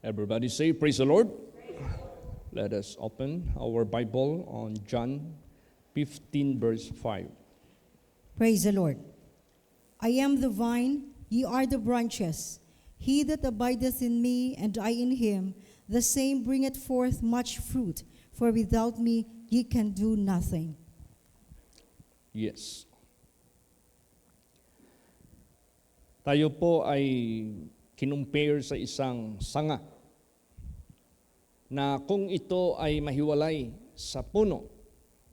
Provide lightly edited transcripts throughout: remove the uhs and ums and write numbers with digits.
Everybody say, praise the Lord. Let us open our Bible on John 15, verse 5. Praise the Lord. I am the vine, ye are the branches. He that abideth in me, and I in him, the same bringeth forth much fruit. For without me ye can do nothing. Yes. Tayo po ay kinumpare sa isang sanga na kung ito ay mahiwalay sa puno,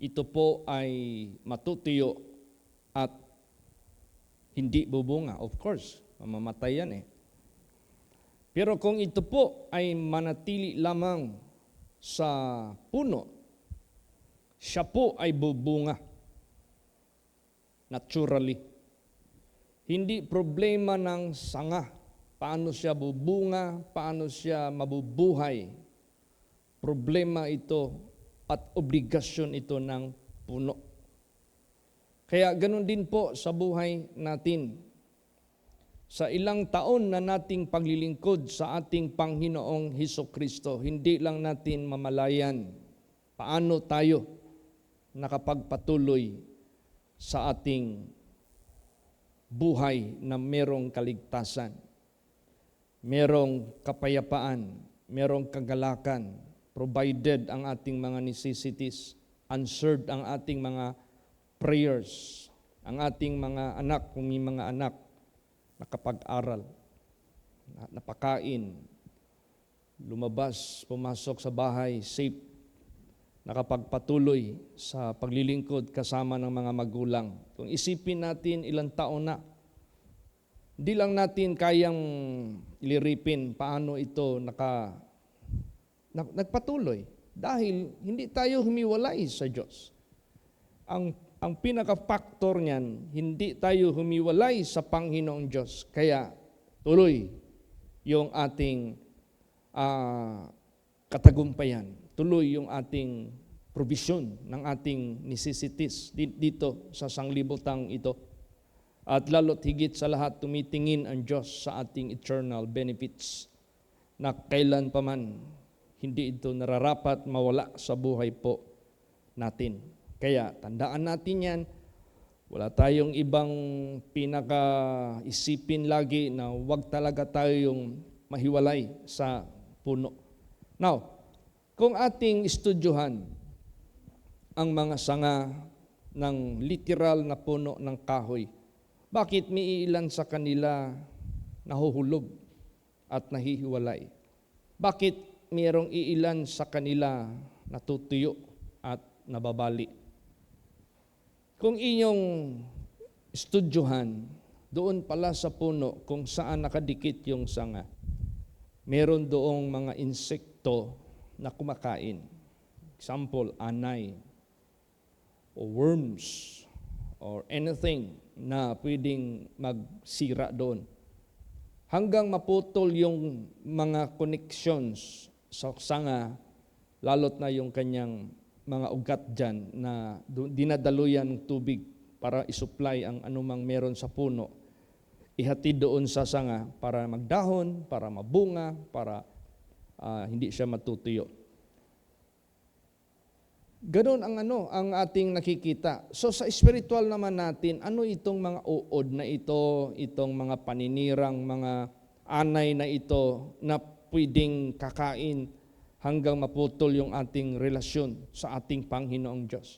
ito po ay matutuyo at hindi bubunga. Of course, mamamatay yan eh. Pero kung ito po ay manatili lamang sa puno, siya po ay bubunga naturally. Hindi problema ng sanga paano siya bubunga, paano siya mabubuhay. Problema ito at obligasyon ito ng puno. Kaya ganun din po sa buhay natin. Sa ilang taon na nating paglilingkod sa ating Panginoong Hesukristo, hindi lang natin mamalayan paano tayo nakapagpatuloy sa ating buhay na merong kaligtasan, merong kapayapaan, merong kagalakan, provided ang ating mga necessities, answered ang ating mga prayers, ang ating mga anak, kung may mga anak, nakapag-aral, napakain, lumabas, pumasok sa bahay, safe, nakapagpatuloy sa paglilingkod kasama ng mga magulang. Kung isipin natin ilang taon na, hindi lang natin kayang iliripin paano ito nagpatuloy dahil hindi tayo humiwalay sa Diyos. Ang pinaka-factor niyan, hindi tayo humiwalay sa Panginoong Diyos. Kaya tuloy yung ating katagumpayan. Tuloy yung ating provision ng ating necessities dito sa sanglibutang ito. At lalo't higit sa lahat, tumitingin ang Diyos sa ating eternal benefits na kailan pa man hindi ito nararapat mawala sa buhay po natin. Kaya tandaan natin yan, wala tayong ibang pinaka-isipin lagi na wag talaga tayong mahiwalay sa puno. Now, kung ating estudyuhan ang mga sanga ng literal na puno ng kahoy, bakit may ilan sa kanila nahuhulog at nahihiwalay? Bakit mayroong iilan sa kanila natutuyo at nababali? Kung inyong estudyuhan, doon pala sa puno kung saan nakadikit yung sanga, meron doong mga insekto na kumakain. Example, anay, o worms, or anything na pwedeng magsira doon. Hanggang maputol yung mga connections sa sanga, lalot na yung kanyang mga ugat dyan na dinadaluyan ng tubig para isupply ang anumang meron sa puno. Ihatid doon sa sanga para magdahon, para mabunga, para hindi siya matutuyo. Ganon ang ating nakikita. So sa spiritual naman natin, ano itong mga uod na ito, itong mga paninirang, mga anay na ito na pwedeng kakain hanggang maputol yung ating relasyon sa ating Panginoong Diyos.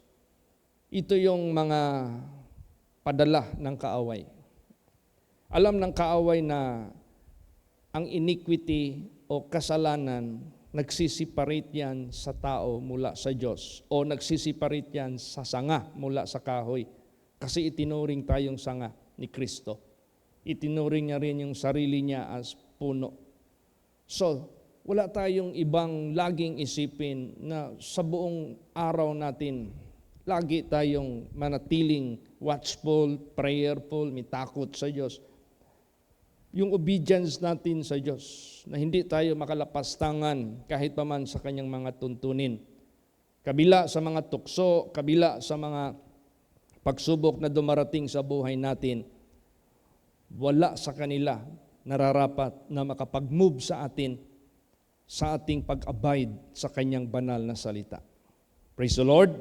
Ito yung mga padala ng kaaway. Alam ng kaaway na ang iniquity o kasalanan, nagsisiparate yan sa tao mula sa Diyos o nagsisiparate yan sa sanga mula sa kahoy. Kasi itinuring tayong sanga ni Kristo. Itinuring niya rin yung sarili niya as puno. So, wala tayong ibang laging isipin na sa buong araw natin, lagi tayong manatiling watchful, prayerful, may takot sa Diyos. Yung obedience natin sa Diyos, na hindi tayo makalapastangan kahit pa man sa kanyang mga tuntunin. Kabila sa mga tukso, kabila sa mga pagsubok na dumarating sa buhay natin, wala sa kanila nararapat na makapag-move sa atin sa ating pag-abide sa kanyang banal na salita. Praise the Lord.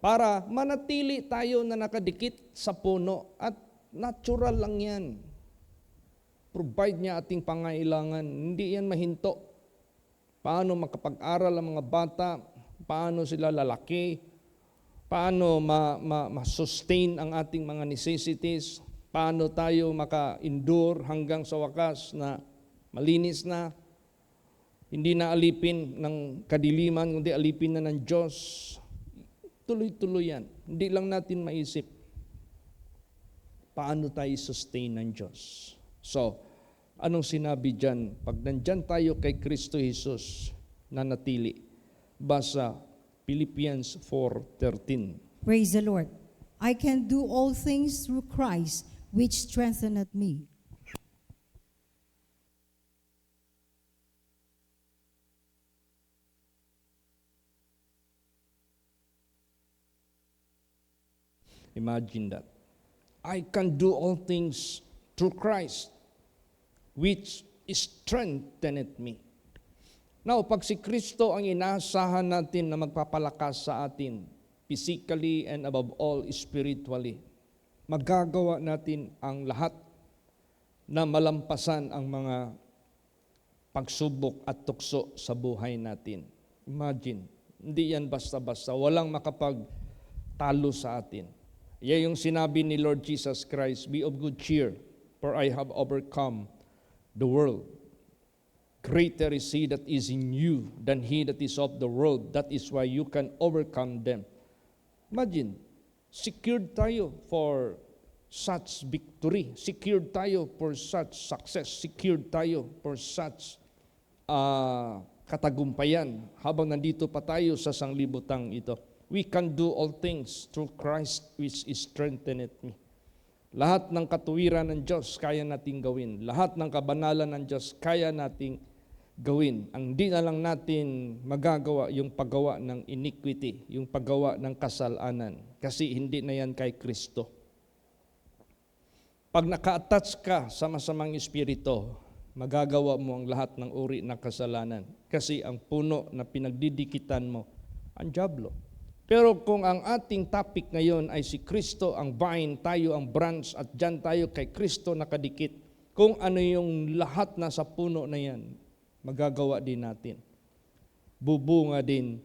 Para manatili tayo na nakadikit sa puno at natural lang yan. Provide niya ating pangailangan. Hindi yan mahinto. Paano makapag-aral ang mga bata? Paano sila lalaki? Paano ma-sustain ang ating mga necessities? Paano tayo maka-endure hanggang sa wakas na malinis na? Hindi na alipin ng kadiliman, kundi alipin na ng Diyos. Tuloy-tuloy yan. Hindi lang natin maisip paano tayo sustain ng Diyos. So, anong sinabi dyan? Pag nandyan tayo kay Kristo Jesus, nanatili. Basa Philippians 4:13. Praise the Lord. I can do all things through Christ, which strengtheneth me. Imagine that. I can do all things through Christ, which strengtheneth me. Now, pag si Kristo ang inaasahan natin na magpapalakas sa atin, physically and above all, spiritually, magagawa natin ang lahat na malampasan ang mga pagsubok at tukso sa buhay natin. Imagine, hindi yan basta-basta, walang makapagtalo sa atin. Yan yung sinabi ni Lord Jesus Christ, be of good cheer, for I have overcome the world. Greater is He that is in you than he that is of the world. That is why you can overcome them. Imagine, secured tayo for such victory. Secured tayo for such success. Secured tayo for such katagumpayan habang nandito pa tayo sa sanglibutang ito. We can do all things through Christ which strengtheneth me. Lahat ng katuwiran ng Diyos kaya nating gawin. Lahat ng kabanalan ng Diyos kaya nating gawin. Ang di na lang natin magagawa yung paggawa ng iniquity, yung paggawa ng kasalanan. Kasi hindi na yan kay Kristo. Pag naka-attach ka sa masamang espiritu, magagawa mo ang lahat ng uri ng kasalanan. Kasi ang puno na pinagdidikitan mo, ang dyablo. Pero kung ang ating topic ngayon ay si Kristo ang vine, tayo ang branch, at dyan tayo kay Kristo nakadikit, kung ano yung lahat na sa puno na yan, magagawa din natin. Bubunga din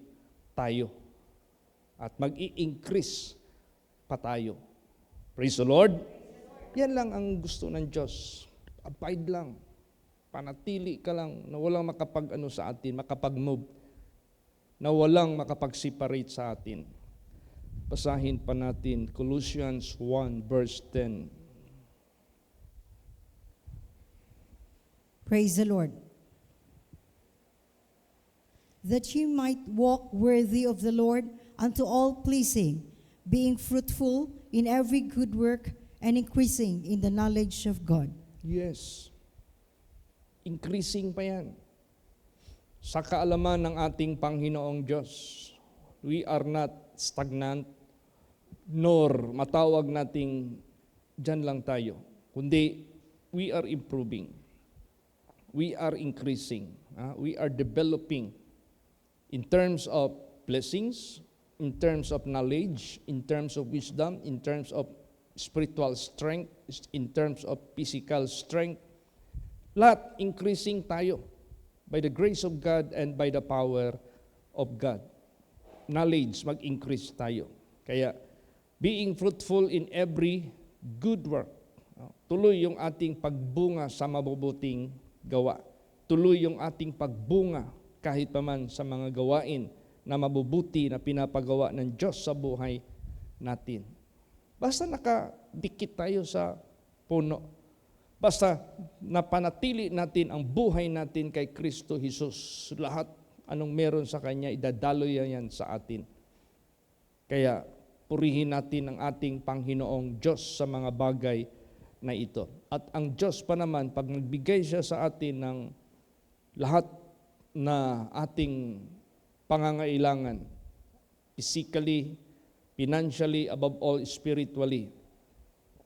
tayo. At mag-i-increase pa tayo. Praise the Lord. Yan lang ang gusto ng Diyos. Abide lang. Panatili ka lang na walang makapag-ano sa atin, makapag-move, na walang makapag-separate sa atin. Basahin pa natin Colossians 1 verse 10. Praise the Lord. That ye might walk worthy of the Lord unto all pleasing, being fruitful in every good work and increasing in the knowledge of God. Yes. Increasing pa yan. Sa kaalaman ng ating Panginoong Diyos, we are not stagnant, nor matawag nating dyan lang tayo. Kundi, we are improving. We are increasing. We are developing in terms of blessings, in terms of knowledge, in terms of wisdom, in terms of spiritual strength, in terms of physical strength. Lahat increasing tayo by the grace of God and by the power of God. Knowledge, mag-increase tayo. Kaya, being fruitful in every good work. Tuloy yung ating pagbunga sa mabubuting gawa. Tuloy yung ating pagbunga kahit paman sa mga gawain na mabubuti na pinapagawa ng Diyos sa buhay natin. Basta nakadikit tayo sa puno. Basta napanatili natin ang buhay natin kay Kristo Jesus. Lahat anong meron sa Kanya, idadaloy yan sa atin. Kaya purihin natin ang ating Panginoong Diyos sa mga bagay na ito. At ang Diyos pa naman, pag nagbigay siya sa atin ng lahat na ating pangangailangan, physically, financially, above all, spiritually,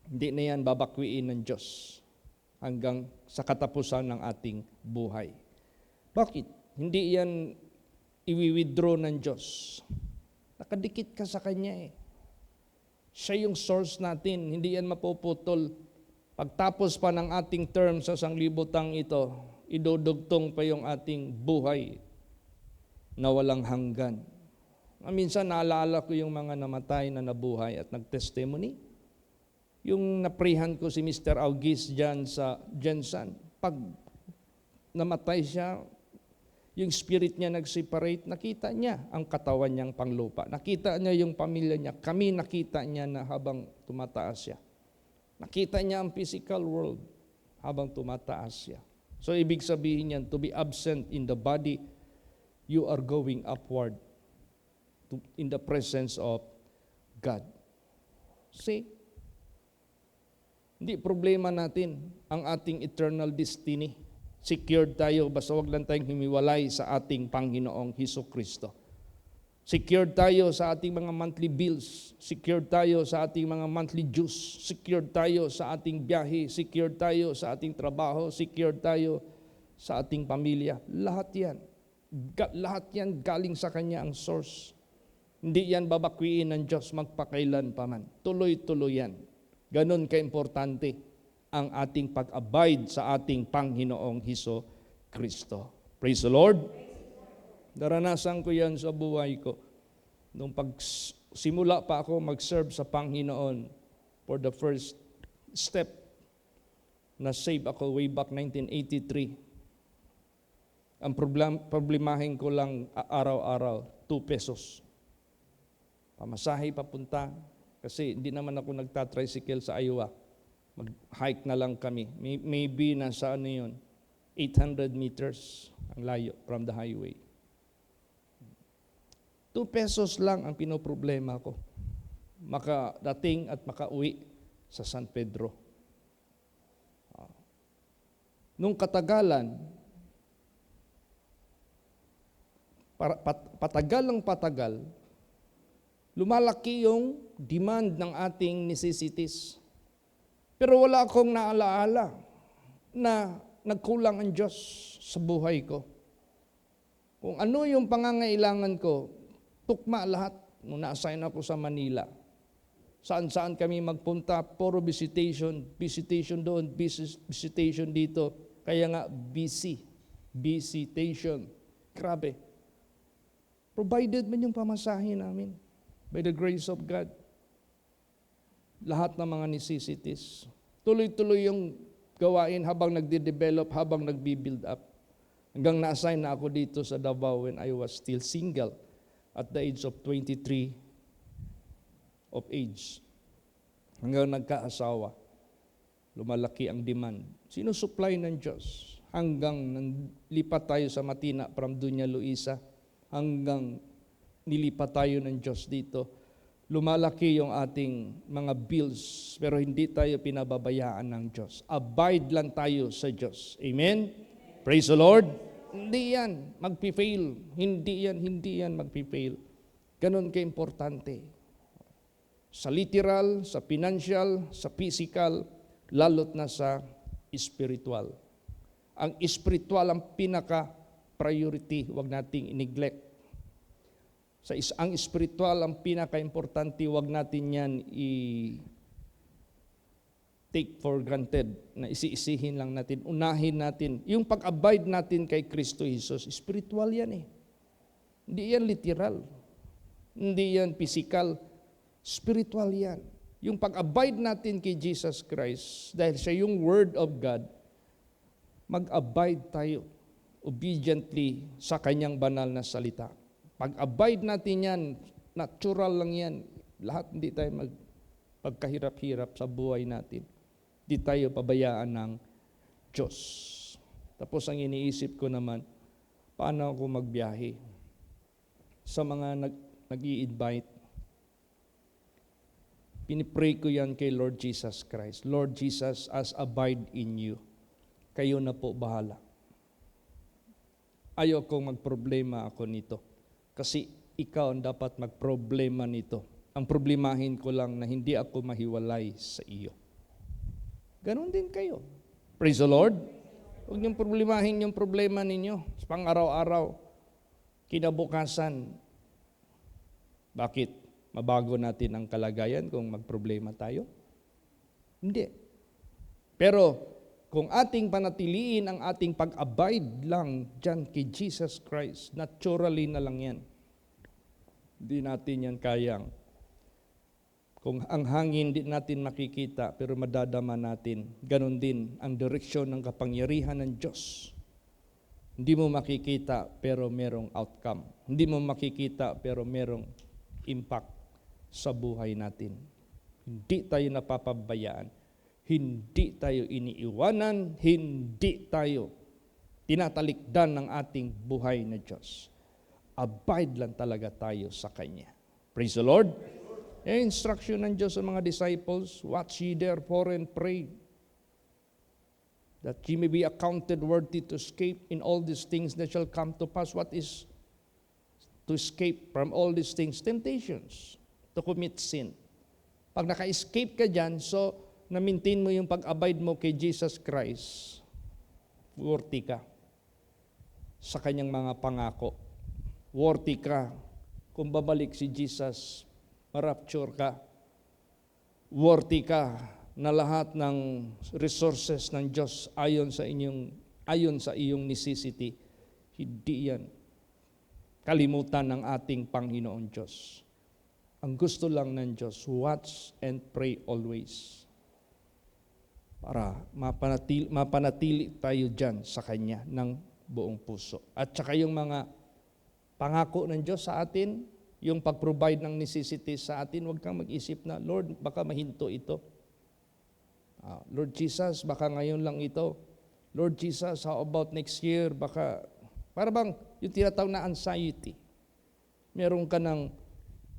hindi na yan babakwiin ng Diyos hanggang sa katapusan ng ating buhay. Bakit? Hindi yan i-withdraw ng Diyos. Nakadikit ka sa Kanya eh. Siya yung source natin, hindi yan mapuputol. Pagtapos pa ng ating term sa sanglibutang ito, idudugtong pa yung ating buhay na walang hanggan. Minsan naalala ko yung mga namatay na nabuhay at nag-testimony. Yung naprihan ko si Mr. August dyan sa Jensen, pag namatay siya, yung spirit niya nag-separate, nakita niya ang katawan niyang panglupa. Nakita niya yung pamilya niya. Kami nakita niya na habang tumataas siya. Nakita niya ang physical world habang tumataas siya. So ibig sabihin niyan, to be absent in the body, you are going upward in the presence of God. See? Hindi problema natin ang ating eternal destiny. Secured tayo, basta wag lang tayong humiwalay sa ating Panginoong Hesukristo. Secured tayo sa ating mga monthly bills. Secured tayo sa ating mga monthly dues. Secured tayo sa ating biyahe. Secured tayo sa ating trabaho. Secured tayo sa ating pamilya. Lahat yan. Lahat yan galing sa Kanya ang source. Hindi yan babakwiin ng Diyos magpakailan pa man. Tuloy-tuloy yan. Ganon kaimportante ang ating pag-abide sa ating Panginoong Hesukristo. Praise the Lord. Naranasan ko yan sa buhay ko. Nung simula pa ako mag-serve sa Panginoon for the first step, na save ako way back 1983. Ang problemahin ko lang araw-araw, 2 pesos. Pamasahe papunta, kasi hindi naman ako nagtatricycle sa Iowa. Mag-hike na lang kami. Maybe nasa 800 meters ang layo from the highway. 2 pesos lang ang pinoproblema ko. Makadating at makauwi sa San Pedro. Nung katagalan, patagal, lumalaki yung demand ng ating necessities. Pero wala akong naalaala na nagkulang ang Diyos sa buhay ko. Kung ano yung pangangailangan ko, tukma lahat. Nung na-assign ako sa Manila, saan-saan kami magpunta, puro visitation doon, visitation dito. Kaya nga visitation. Grabe. Provided man yung pamasahe namin by the grace of God. Lahat ng mga necessities. Tuloy-tuloy yung gawain habang nagde-develop, habang nagbi-build up. Hanggang na-assign na ako dito sa Davao when I was still single at the age of 23 of age. Hanggang nagkaasawa. Lumalaki ang demand. Sinusupply ng Diyos. Hanggang nilipat tayo sa Matina from Dunya Luisa. Hanggang nilipat tayo ng Diyos dito. Lumalaki yung ating mga bills, pero hindi tayo pinababayaan ng Diyos. Abide lang tayo sa Diyos. Amen? Praise the Lord. Hindi yan magpi-fail. Hindi yan magpi-fail. Ganon ka-importante. Sa literal, sa financial, sa physical, lalot na sa spiritual. Ang spiritual ang pinaka-priority, huwag nating i-neglect. Ang spiritual, ang pinaka-importante, huwag natin yan take for granted, na isi-isihin lang natin, unahin natin. Yung pag-abide natin kay Kristo Jesus, spiritual yan eh. Hindi yan literal. Hindi yan physical. Spiritual yan. Yung pag-abide natin kay Jesus Christ, dahil siya yung Word of God, mag-abide tayo obediently sa Kanyang banal na salita. Pag-abide natin yan, natural lang yan. Lahat hindi tayo magpagkahirap-hirap sa buhay natin. Hindi tayo pabayaan ng Diyos. Tapos ang iniisip ko naman, paano ako magbiyahe? Sa mga nag-i-invite, pinipray ko yan kay Lord Jesus Christ. Lord Jesus, as abide in you, kayo na po bahala. Ayaw kong magproblema ako nito. Kasi ikaw ang dapat magproblema nito. Ang problemahin ko lang na hindi ako mahiwalay sa iyo. Ganon din kayo. Praise the Lord. Huwag niyong problemahin yung problema ninyo sa pang-araw-araw, kinabukasan. Bakit? Mabago natin ang kalagayan kung magproblema tayo? Hindi. Pero kung ating panatiliin ang ating pag-abide lang dyan kay Jesus Christ, naturally na lang yan. Hindi natin yan kayang. Kung ang hangin di natin makikita pero madadama natin, ganun din ang direksyon ng kapangyarihan ng Diyos. Hindi mo makikita pero merong outcome. Hindi mo makikita pero merong impact sa buhay natin. Hindi tayo napapabayaan. Hindi tayo iniiwanan. Hindi tayo tinatalikdan ng ating buhay na Diyos. Abide lang talaga tayo sa Kanya. Praise the Lord. Instruction ng Diyos sa mga disciples, watch ye therefore and pray, that ye may be accounted worthy to escape in all these things that shall come to pass. What is to escape from all these things? Temptations, to commit sin. Pag naka-escape ka dyan, so na-maintain mo yung pag-abide mo kay Jesus Christ, worthy ka sa Kanyang mga pangako. Worthy ka kung babalik si Jesus, ma-rapture ka. Worthy ka na lahat ng resources ng Diyos ayon sa iyong necessity. Hindi yan kalimutan ng ating Panginoon Diyos. Ang gusto lang ng Diyos, watch and pray always. Para mapanatili tayo dyan sa Kanya ng buong puso. At saka yung mga pangako ng Diyos sa atin, yung pag-provide ng necessities sa atin, huwag kang mag-isip na, Lord, baka mahinto ito. Lord Jesus, baka ngayon lang ito. Lord Jesus, how about next year? Baka, para bang yung tinatawag na anxiety. Meron ka ng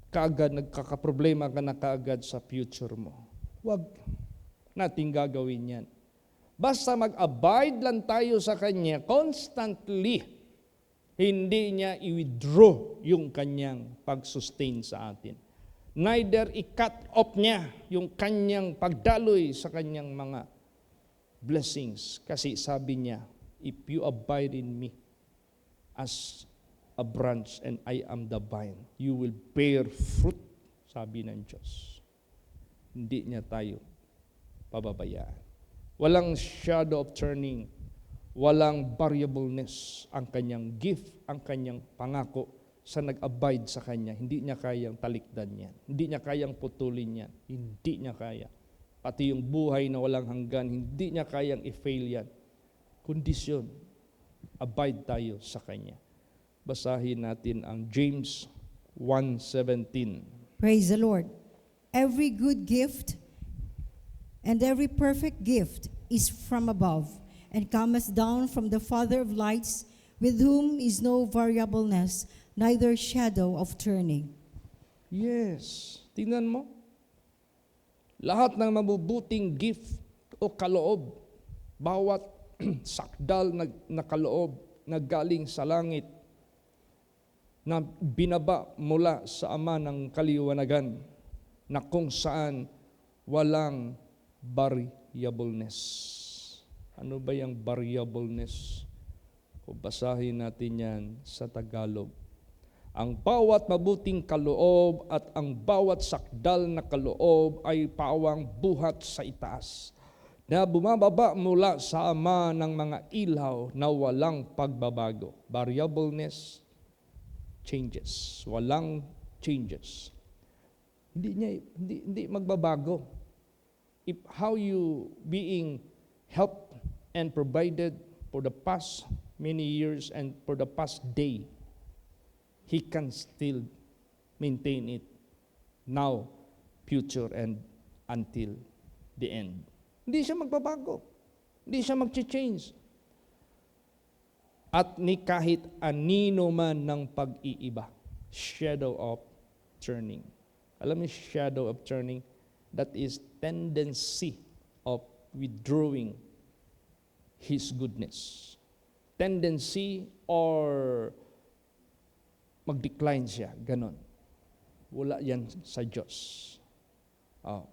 kaagad, nagkakaproblema ka na kaagad sa future mo. Huwag nating gagawin yan. Basta mag-abide lang tayo sa Kanya constantly. Hindi niya i-withdraw yung Kanyang pag-sustain sa atin. Neither i-cut off niya yung Kanyang pagdaloy sa Kanyang mga blessings. Kasi sabi niya, if you abide in me as a branch and I am the vine, you will bear fruit, sabi ng Diyos. Hindi niya tayo pababayaan. Walang shadow of turning, walang variableness ang Kanyang gift, ang Kanyang pangako sa nag-abide sa Kanya. Hindi niya kayang talikdan yan. Hindi niya kayang putulin yan. Hindi niya kaya. Pati yung buhay na walang hanggan, hindi niya kayang i-fail yan. Kondisyon, abide tayo sa Kanya. Basahin natin ang James 1:17. Praise the Lord. Every good gift and every perfect gift is from above, and cometh down from the Father of lights, with whom is no variableness, neither shadow of turning. Yes. Tingnan mo. Lahat ng mabubuting gift o kaloob, bawat sakdal na kaloob na galing sa langit, na binaba mula sa Ama ng kaliwanagan, na kung saan walang variableness. Ano ba yung variableness? Kung basahin natin yan sa Tagalog. Ang bawat mabuting kaloob at ang bawat sakdal na kaloob ay pawang buhat sa itaas, na bumababa mula sa Ama ng mga ilaw na walang pagbabago. Variableness, changes. Walang changes. Hindi magbabago. If how you being helped and provided for the past many years and for the past day, He can still maintain it now, future, and until the end. Hindi siya magbabago. Hindi siya mag-change. At ni kahit anino man ng pag-iiba, shadow of turning. Alam niyo, shadow of turning, that is tendency of withdrawing His goodness. Tendency or mag-decline siya, ganon. Wala yan sa Diyos.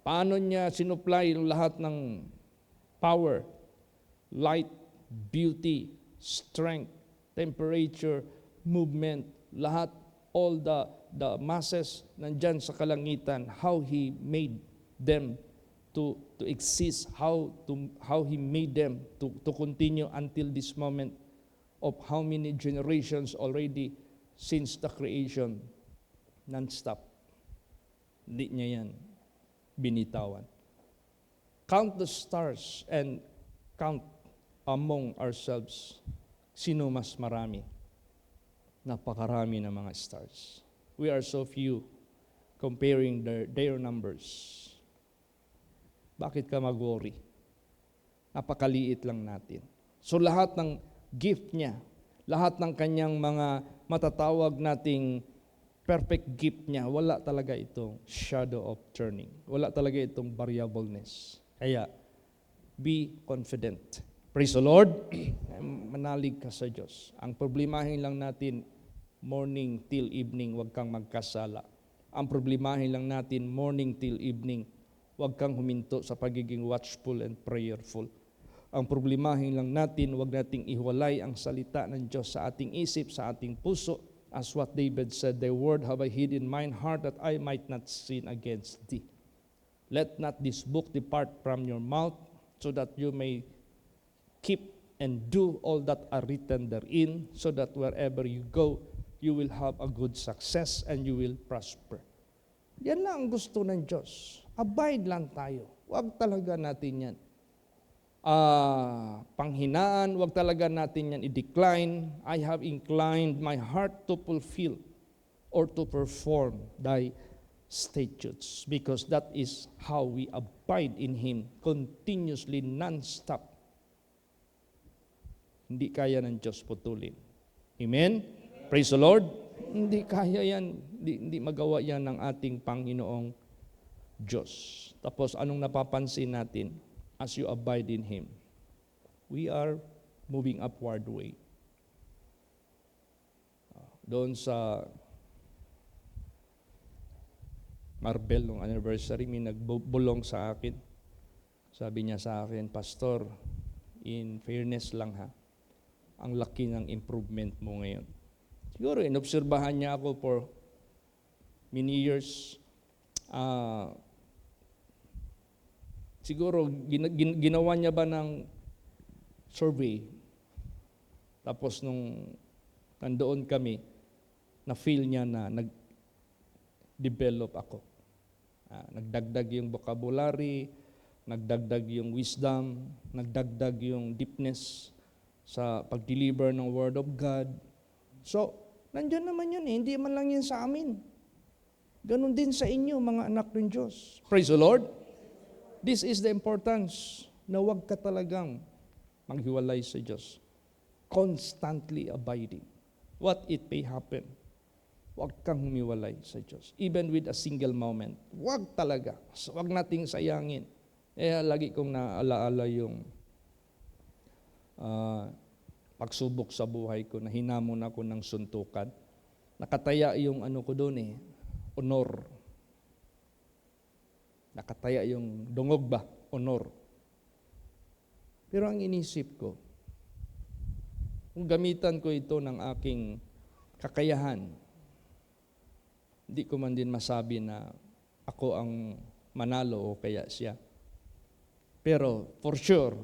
Paano niya sinupply yung lahat ng power, light, beauty, strength, temperature, movement, lahat, all the masses nandyan sa kalangitan, how He made them to exist, how He made them to continue until this moment of how many generations already since the creation, non-stop. Hindi niya yan binitawan. Count the stars and count among ourselves. Sino mas marami? Napakarami ng mga stars. We are so few comparing their numbers. Bakit ka mag-worry? Napakaliit lang natin. So lahat ng gift niya, lahat ng kanyang mga matatawag nating perfect gift niya, wala talaga itong shadow of turning. Wala talaga itong variableness. Kaya, be confident. Praise the Lord. Manalig ka sa Diyos. Ang problemahin lang natin, morning till evening, huwag kang magkasala. Ang problemahin lang natin, morning till evening, huwag kang huminto sa pagiging watchful and prayerful. Ang problemahin lang natin, huwag nating ihiwalay ang salita ng Diyos sa ating isip, sa ating puso. As what David said, "Thy word have I hid in mine heart that I might not sin against thee." Let not this book depart from your mouth, so that you may keep and do all that are written therein, so that wherever you go, you will have a good success and you will prosper. Yan lang ang gusto ng Diyos. Abide lang tayo. Huwag talaga natin yan panghinaan, huwag talaga natin yan i-decline. I have inclined my heart to fulfill or to perform thy statutes, because that is how we abide in Him continuously, non-stop. Hindi kaya ng Diyos putulin. Amen? Praise the Lord. Hindi kaya yan, hindi magawa yan ng ating Panginoong Diyos. Tapos anong napapansin natin? As you abide in Him, we are moving upward way. Doon sa Marbel, nung anniversary, may nagbulong sa akin. Sabi niya sa akin, "Pastor, in fairness lang ha, ang laki ng improvement mo ngayon." Siguro, inobserbahan niya ako for many years. Siguro, ginawa niya ba ng survey? Tapos nung nandoon kami, na-feel niya na nag-develop ako. Nagdagdag yung vocabulary, nagdagdag yung wisdom, nagdagdag yung deepness sa pag-deliver ng Word of God. So, nandiyan naman yun eh. Hindi man lang yan sa amin. Ganon din sa inyo, mga anak ng Diyos. Praise the Lord. This is the importance na huwag ka talagang maghiwalay sa Diyos. Constantly abiding. What it may happen. Huwag kang humiwalay sa Diyos. Even with a single moment. Huwag talaga. Huwag nating sayangin. Lagi kong naalaala yung pagsubok sa buhay ko na hinamon ako ng suntukan. Nakataya yung ko doon honor. Nakataya yung dungog ba? Honor. Pero ang inisip ko, kung gamitan ko ito ng aking kakayahan, hindi ko man din masabi na ako ang manalo o kaya siya. Pero for sure,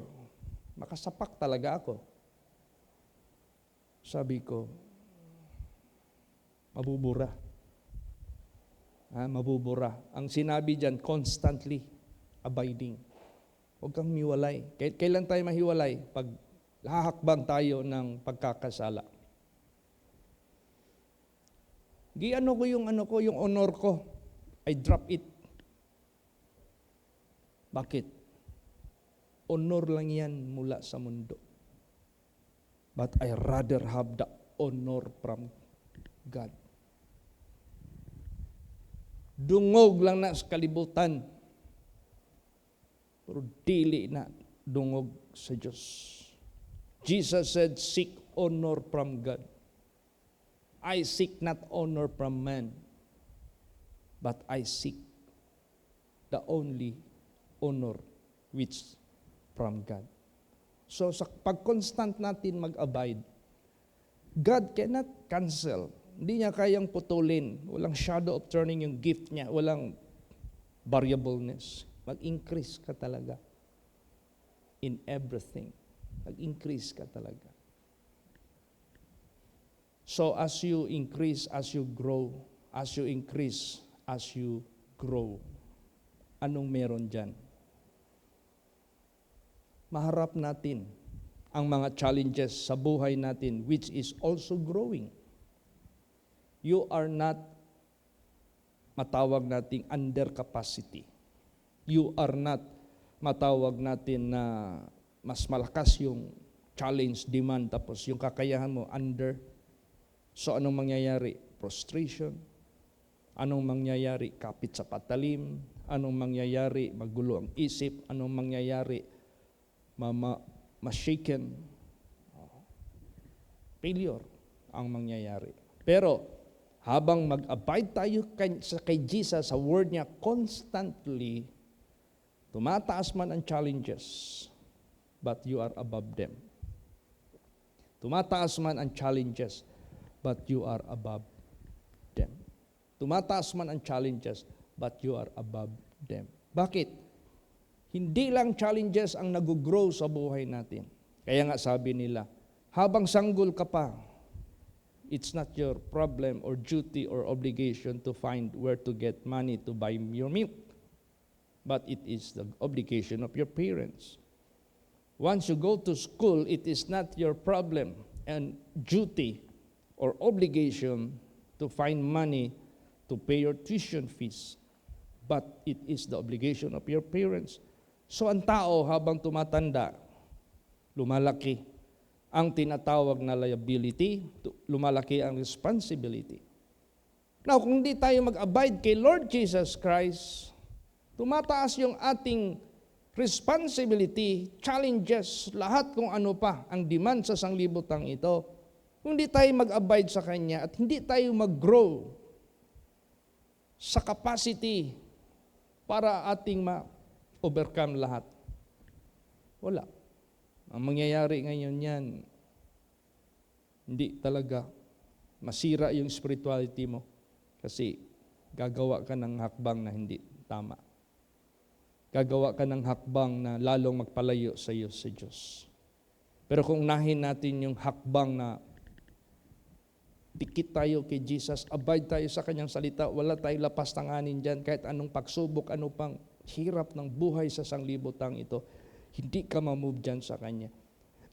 makasapak talaga ako. Sabi ko, mabubura. Mabubura. Ang sinabi dyan, constantly abiding. Huwag kang miwalay. Kailan tayo mahiwalay? Pag lahakbang tayo ng pagkakasala. Yung honor ko, I drop it. Bakit? Honor lang yan mula sa mundo. But I rather have the honor from God. Dungog lang na sa kalibutan. Pero dili na dungog sa Diyos. Jesus said, "Seek honor from God. I seek not honor from man, but I seek the only honor which from God." So sa pag-constant natin mag-abide, God cannot cancel. Hindi niya kayang putulin. Walang shadow of turning yung gift niya. Walang variableness. Mag-increase ka talaga in everything. Mag-increase ka talaga. So as you increase, as you grow, as you increase, as you grow, anong meron dyan? Maharap natin ang mga challenges sa buhay natin, which is also growing. You are not, matawag nating under capacity. You are not, matawag natin na mas malakas yung challenge, demand, tapos yung kakayahan mo under. So anong mangyayari? Frustration. Anong mangyayari? Kapit sa patalim. Anong mangyayari? Magulo ang isip. Anong mangyayari? Ma-shaken. Failure ang mangyayari. Pero habang mag-abide tayo kay Jesus, sa word niya, constantly, tumataas man ang challenges, but you are above them. Tumataas man ang challenges, but you are above them. Tumataas man ang challenges, but you are above them. Bakit? Hindi lang challenges ang nag-grow sa buhay natin. Kaya nga sabi nila, habang sanggol ka pa, it's not your problem or duty or obligation to find where to get money to buy your milk. But it is the obligation of your parents. Once you go to school, it is not your problem and duty or obligation to find money to pay your tuition fees. But it is the obligation of your parents. So ang tao habang tumatanda, lumalaki ang tinatawag na liability, lumalaki ang responsibility. Now, kung hindi tayo mag-abide kay Lord Jesus Christ, tumataas yung ating responsibility, challenges, lahat kung ano pa ang demand sa sanglibutang ito. Kung hindi tayo mag-abide sa Kanya at hindi tayo mag-grow sa capacity para ating ma-overcome lahat, wala. Ang mangyayari ngayon yan, hindi talaga masira yung spirituality mo kasi gagawa ka ng hakbang na hindi tama. Gagawa ka ng hakbang na lalong magpalayo sa iyo sa Diyos. Pero kung unahin natin yung hakbang na dikit tayo kay Jesus, abide tayo sa Kanyang salita, wala tayong lapas tanganin dyan, kahit anong pagsubok, ano pang hirap ng buhay sa sanglibutang ito, hindi ka ma-move dyan sa Kanya.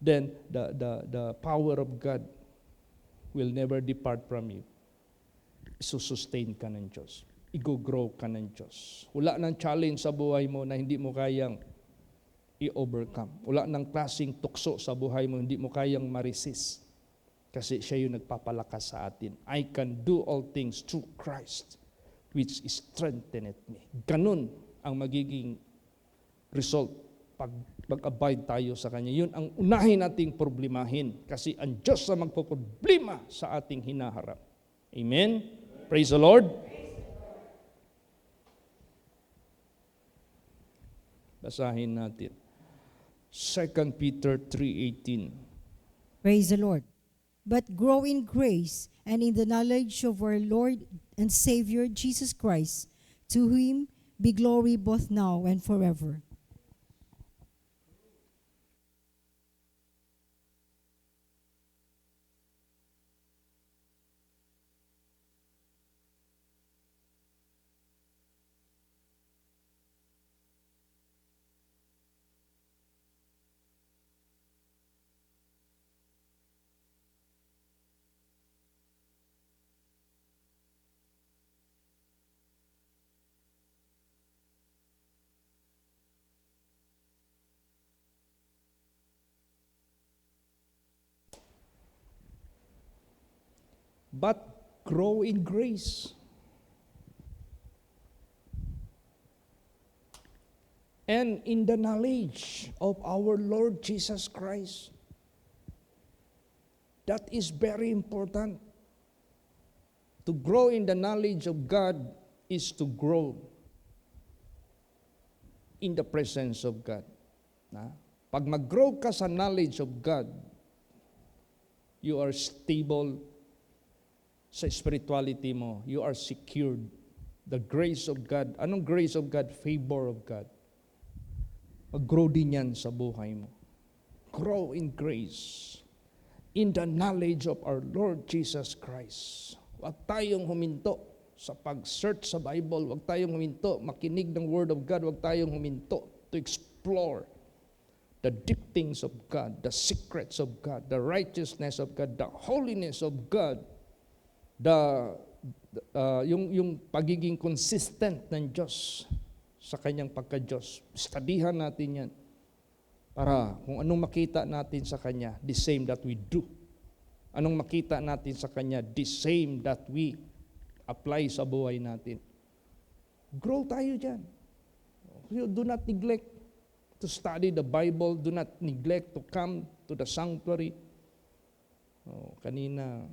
Then, the power of God will never depart from you. Susustain ka ng Diyos. I-grow ka ng Diyos. Wala ng challenge sa buhay mo na hindi mo kayang i-overcome. Wala ng klaseng tukso sa buhay mo, hindi mo kayang ma-resist. Kasi siya yung nagpapalakas sa atin. I can do all things through Christ, which strengtheneth me. Ganun ang magiging result pag mag-abide tayo sa Kanya. Yun ang unahin nating problemahin. Kasi ang Diyos na magpoproblema sa ating hinaharap. Amen? Praise the Lord. Basahin natin. 2 Peter 3:18. Praise the Lord. But grow in grace and in the knowledge of our Lord and Savior Jesus Christ. To Him be glory both now and forever. But grow in grace and in the knowledge of our Lord Jesus Christ. That is very important. To grow in the knowledge of God is to grow in the presence of God. Pag mag-grow ka sa knowledge of God, you are stable sa spirituality mo. You are secured. The grace of God. Anong grace of God? Favor of God. Mag-grow din yan sa buhay mo. Grow in grace. In the knowledge of our Lord Jesus Christ. Huwag tayong huminto sa pag-search sa Bible. Huwag tayong huminto, makinig ng Word of God. Huwag tayong huminto to explore the deep things of God, the secrets of God, the righteousness of God, the holiness of God, yung pagiging consistent ng Diyos sa kanyang pagka-Diyos. Studihan natin yan para kung anong makita natin sa Kanya, the same that we do. Anong makita natin sa Kanya, the same that we apply sa buhay natin. Grow tayo dyan. Do not neglect to study the Bible. Do not neglect to come to the sanctuary. Kanina,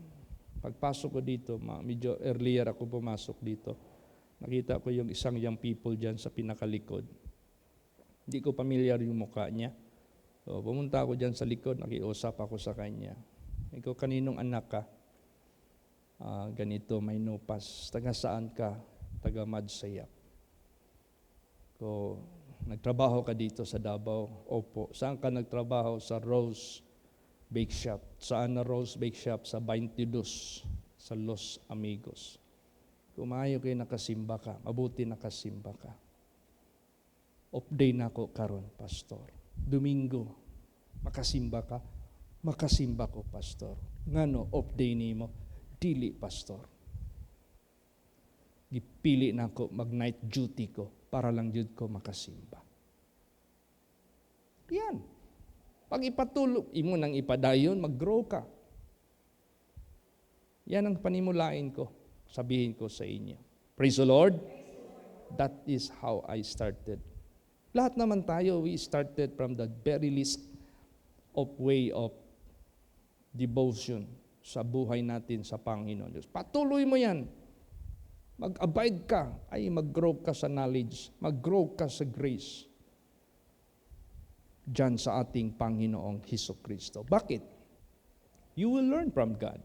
pagpasok ko dito, medyo earlier ako pumasok dito. Nakita ko yung isang young people dyan sa pinakalikod. Hindi ko familiar yung mukha niya. So, pumunta ako dyan sa likod, nakiusap ako sa kanya. Ikaw, kaninong anak ka? Ganito, may nupas. Taga saan ka? Taga Madsayap. So, nagtrabaho ka dito sa Davao? Opo. Saan ka nagtrabaho? Sa Rose Bake Shop. Saan na Rose Bake Shop? Sa 22, sa Los Amigos. Kumayo kayo nakasimba ka. Mabuti nakasimba ka. Off day na ko karon, pastor. Domingo, makasimba ka. Makasimba ko, pastor. Ngano, off day nimo? Dili, pastor. Gipili na ko, mag-night duty ko, para lang jud ko makasimba. Yan. Pag ipatulog, imo nang ipadayon, mag-grow ka. Yan ang panimulain ko. Sabihin ko sa inyo. Praise the Lord. That is how I started. Lahat naman tayo, we started from the very least of way of devotion sa buhay natin sa Panginoon Diyos. Patuloy mo yan. Mag-abide ka, ay mag-grow ka sa knowledge, mag-grow ka sa grace diyan sa ating Panginoong Hesukristo. Bakit? You will learn from God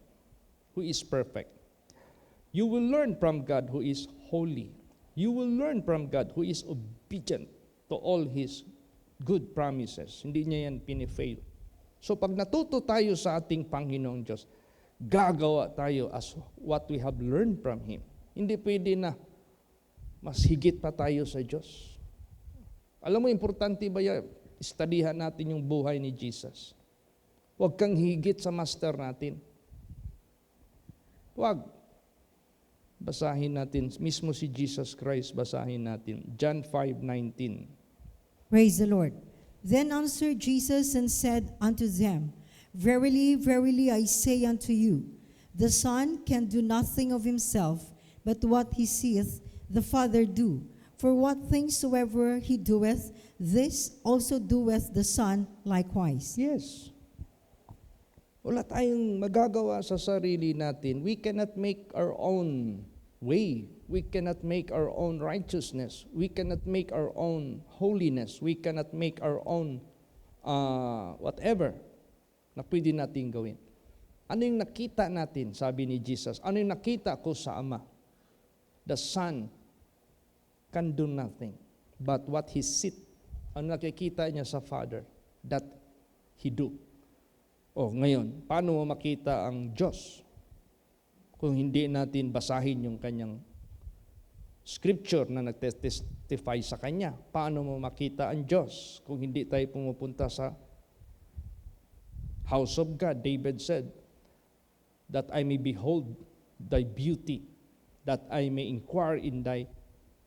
who is perfect. You will learn from God who is holy. You will learn from God who is obedient to all His good promises. Hindi niya yan pinifail. So pag natuto tayo sa ating Panginoong Diyos, gagawa tayo as what we have learned from Him. Hindi pwede na mas higit pa tayo sa Diyos. Alam mo, importante ba yan? Studihan natin yung buhay ni Jesus. Huwag kang higit sa master natin. Huwag. Basahin natin, mismo si Jesus Christ, basahin natin. John 5:19. Praise the Lord. Then answered Jesus and said unto them, Verily, verily, I say unto you, the Son can do nothing of himself, but what he seeth the Father do. For what things soever he doeth, this also doeth the Son likewise. Yes. Wala tayong magagawa sa sarili natin. We cannot make our own way. We cannot make our own righteousness. We cannot make our own holiness. We cannot make our own whatever na pwede natin gawin. Ano yung nakita natin, sabi ni Jesus? Ano yung nakita ko sa Ama? The Son can do nothing but what He seeth. Ano nakikita niya sa Father? That He do. Ngayon, paano mo makita ang Diyos? Kung hindi natin basahin yung kanyang scripture na nagtestify sa Kanya, paano mo makita ang Diyos? Kung hindi tayo pumupunta sa house of God, David said, that I may behold thy beauty, that I may inquire in thy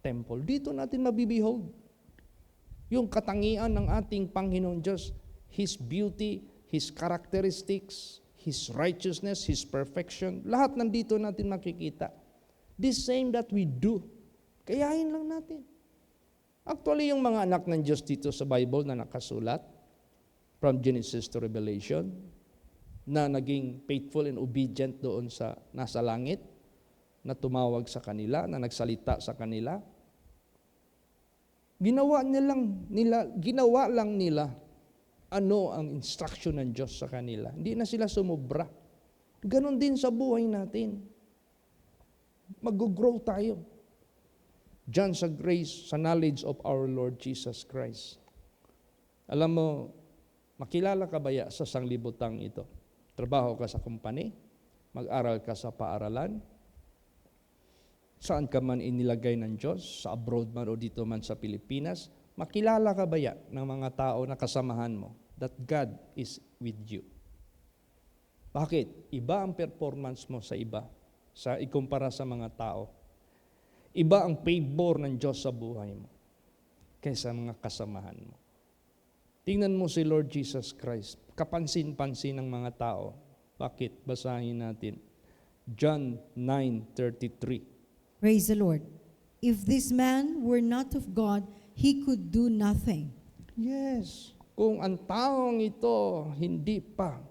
temple. Dito natin mabibehold yung katangian ng ating Panginoon Diyos, His beauty, His characteristics, His righteousness, His perfection. Lahat nandito natin makikita. The same that we do. Kayahin lang natin. Actually, yung mga anak ng Diyos dito sa Bible na nakasulat, from Genesis to Revelation, na naging faithful and obedient doon sa nasa langit, na tumawag sa kanila, na nagsalita sa kanila, ginawa lang nila ano ang instruction ng Diyos sa kanila. Hindi na sila sumubra. Ganon din sa buhay natin. Mag-grow tayo. Diyan sa grace, sa knowledge of our Lord Jesus Christ. Alam mo, makilala ka ba sa sanglibutang ito? Trabaho ka sa company? Mag-aral ka sa paaralan? Saan ka man inilagay ng Diyos? Sa abroad man o dito man sa Pilipinas? Makilala ka ba ng mga tao na kasamahan mo that God is with you? Bakit? Iba ang performance mo sa iba, sa ikumpara sa mga tao. Iba ang favor ng Diyos sa buhay mo kaysa mga kasamahan mo. Tingnan mo si Lord Jesus Christ. Kapansin-pansin ng mga tao. Bakit? Basahin natin. John 9:33. Praise the Lord. If this man were not of God, he could do nothing. Yes. Kung ang taong ito hindi pa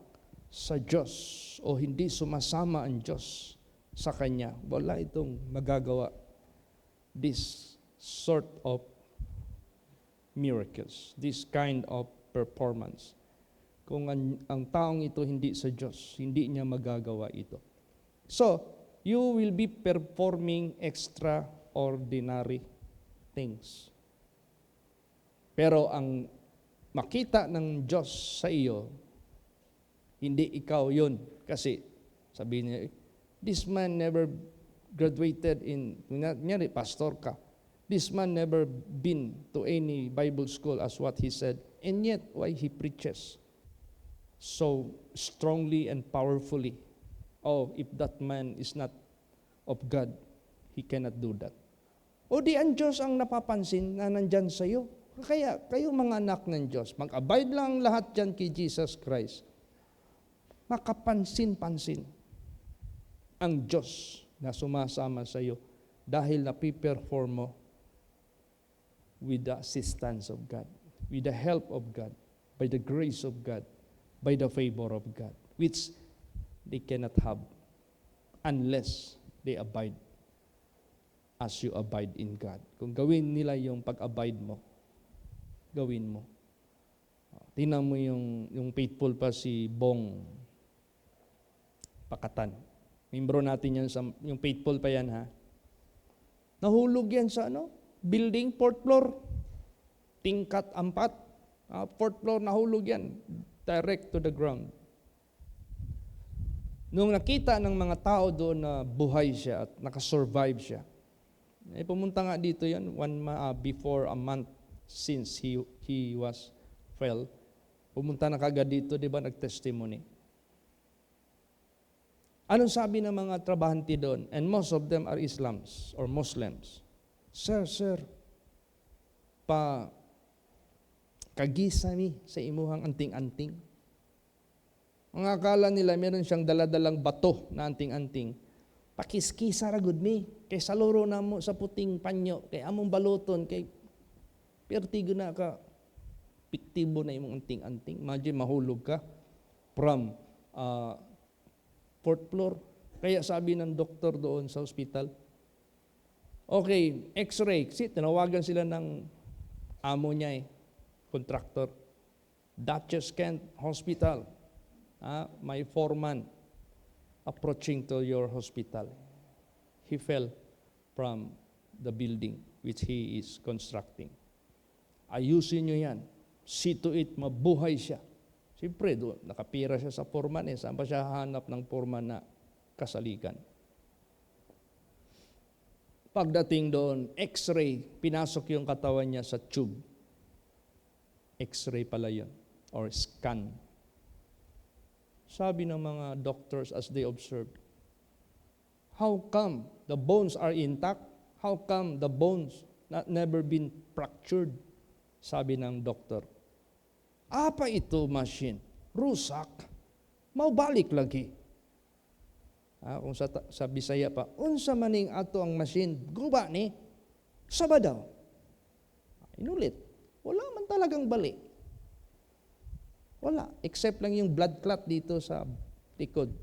sa Diyos o hindi sumasama ang Diyos sa Kanya, wala itong magagawa. This sort of miracles, this kind of performance. Kung ang taong ito hindi sa Diyos, hindi niya magagawa ito. So, you will be performing extraordinary things. Pero ang makita ng Diyos sa iyo, hindi ikaw yun. Kasi, sabihin niya, this man never graduated in, kunyari, pastor ka. This man never been to any Bible school as what he said, and yet why he preaches so strongly and powerfully. Oh, if that man is not of God, he cannot do that. O di ang Diyos ang napapansin na nandyan sa iyo. Kaya kayo mga anak ng Diyos, mag-abide lang lahat dyan kay Jesus Christ. Makapansin-pansin ang Diyos na sumasama sa iyo dahil napiperform mo with the assistance of God, with the help of God, by the grace of God, by the favor of God, which they cannot have unless they abide as you abide in God. Kung gawin nila yung pag-abide mo, gawin mo. Tingnan mo yung faithful pa si Bong Pakatan. Membro natin yan, yung faithful pa yan ha. Nahulog yan sa building, 4th floor. Tingkat 4. 4th floor, nahulog yan. Direct to the ground. Nung nakita ng mga tao doon na buhay siya at nakasurvive siya, pumunta nga dito yan, before a month since he was fell. Pumunta na kagad dito, di ba, nag-testimony. Anong sabi ng mga trabahante doon? And most of them are Islams or Muslims. Sir, kagisami sa imuhang anting-anting. Ang akala nila, meron siyang daladalang bato na anting-anting. Pakiskisa ra gud mi, kay saluro na mo sa puting panyo, kay among baluton, kay pertigo na ka, piktibo na imong anting-anting. Imagine, mahulog ka from 4th floor. Kaya sabi ng doktor doon sa hospital, okay, x-ray. Kasi tinawagan sila ng amo niya contractor. Duchess Kent Hospital. My foreman approaching to your hospital. He fell from the building which he is constructing. Ayusin nyo yan. See to it, mabuhay siya. Siyempre, nakapira siya sa foreman saan pa siya hahanap ng foreman na kasaligan? Pagdating doon, x-ray, pinasok yung katawan niya sa tube. X-ray pala yun, or scan. Sabi ng mga doctors as they observed, how come the bones are intact? How come the bones never been fractured? Sabi ng doktor, apa ito machine? Rusak. Maubalik lagi. Kung sa Bisaya pa, unsa maning ato ang machine? Guba ni? Saba daw. Inulit. Wala man talagang bali. Wala. Except lang yung blood clot dito sa likod.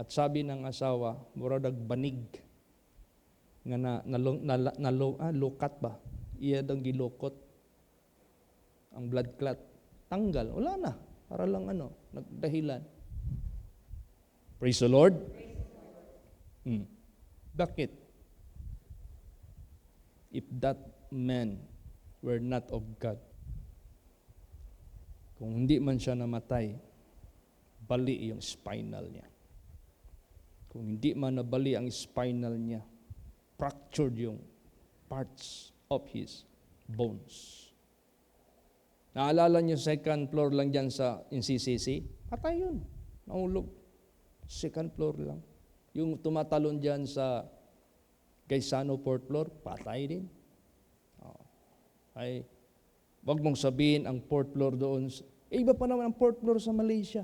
At sabi ng asawa, mura nagbanig. Nga lukat ba? Iya dang gilukot. ang blood clot, tanggal. Wala na. Para lang nagdahilan. Praise the Lord. Bakit? If that man were not of God, kung hindi man siya namatay, bali yung spinal niya. Kung hindi man nabali ang spinal niya, fractured yung parts of his bones. Naalala niyo second floor lang dyan sa NCCC? Patay yun. Nahulog. Second floor lang. Yung tumatalon dyan sa Gaisano fourth floor, patay din. Ay, wag mong sabihin ang fourth floor doon. Iba pa naman ang fourth floor sa Malaysia.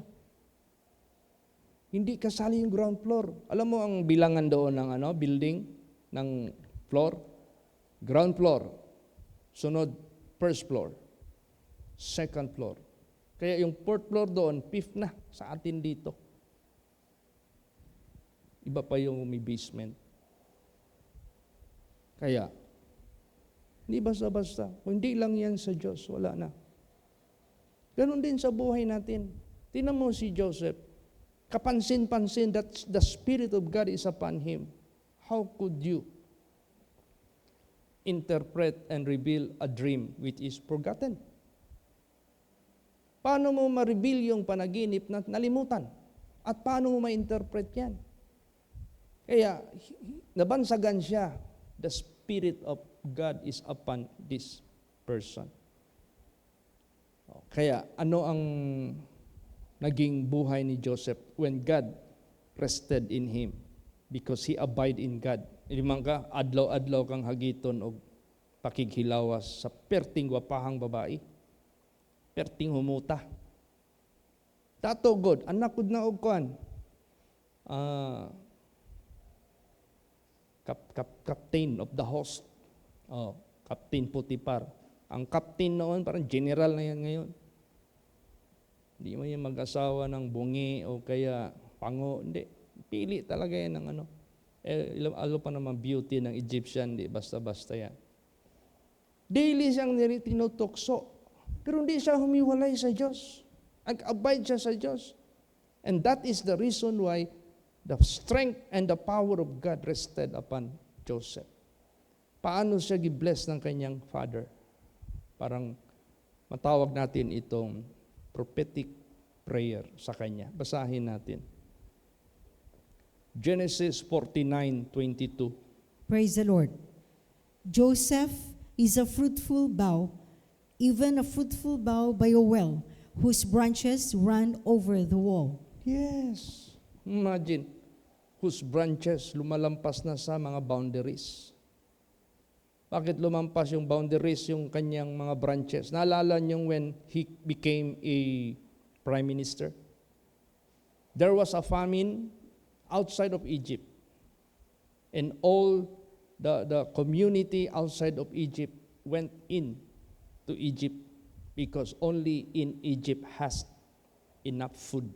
Hindi kasali yung ground floor. Alam mo ang bilangan doon ng building, ng floor? Ground floor. Sunod, first floor. Second floor. Kaya yung fourth floor doon, fifth na sa atin dito. Iba pa yung may basement. Kaya, hindi basta-basta. Kung hindi lang yan sa Diyos, wala na. Ganon din sa buhay natin. Tingnan mo si Joseph. Kapansin-pansin that the Spirit of God is upon him. How could you interpret and reveal a dream which is forgotten? Paano mo ma-reveal yung panaginip na nalimutan? At paano mo ma-interpret yan? Kaya, nabansagan siya. The Spirit of God is upon this person. Kaya, ano ang naging buhay ni Joseph when God rested in him? Because he abide in God. Ilimang ka, adlaw-adlaw kang hagiton o pakighilawas sa perting wapahang babae. Perting humuta. Dato God, anak ko na og kuan. Captain of the host. Captain Putipar. Ang captain noon, parang general na yan ngayon. Hindi mo yung mag-asawa ng bungi o kaya pango. Hindi. Pili talaga yan ng alo pa naman beauty ng Egyptian. Hindi basta-basta yan. Daily siyang tinutokso. Pero hindi siya humiwalay sa Diyos. Nag-abide siya sa Diyos. And that is the reason why the strength and the power of God rested upon Joseph. Paano siya gi-bless ng kanyang father? Parang matawag natin itong prophetic prayer sa kanya. Basahin natin. Genesis 49:22. Praise the Lord. Joseph is a fruitful bough, even a fruitful bough by a well, whose branches run over the wall. Yes. Imagine, whose branches lumalampas na sa mga boundaries. Bakit lumampas yung boundaries yung kanyang mga branches? Naalala niyo when he became a prime minister? There was a famine outside of Egypt. And all the community outside of Egypt went in to Egypt because only in Egypt has enough food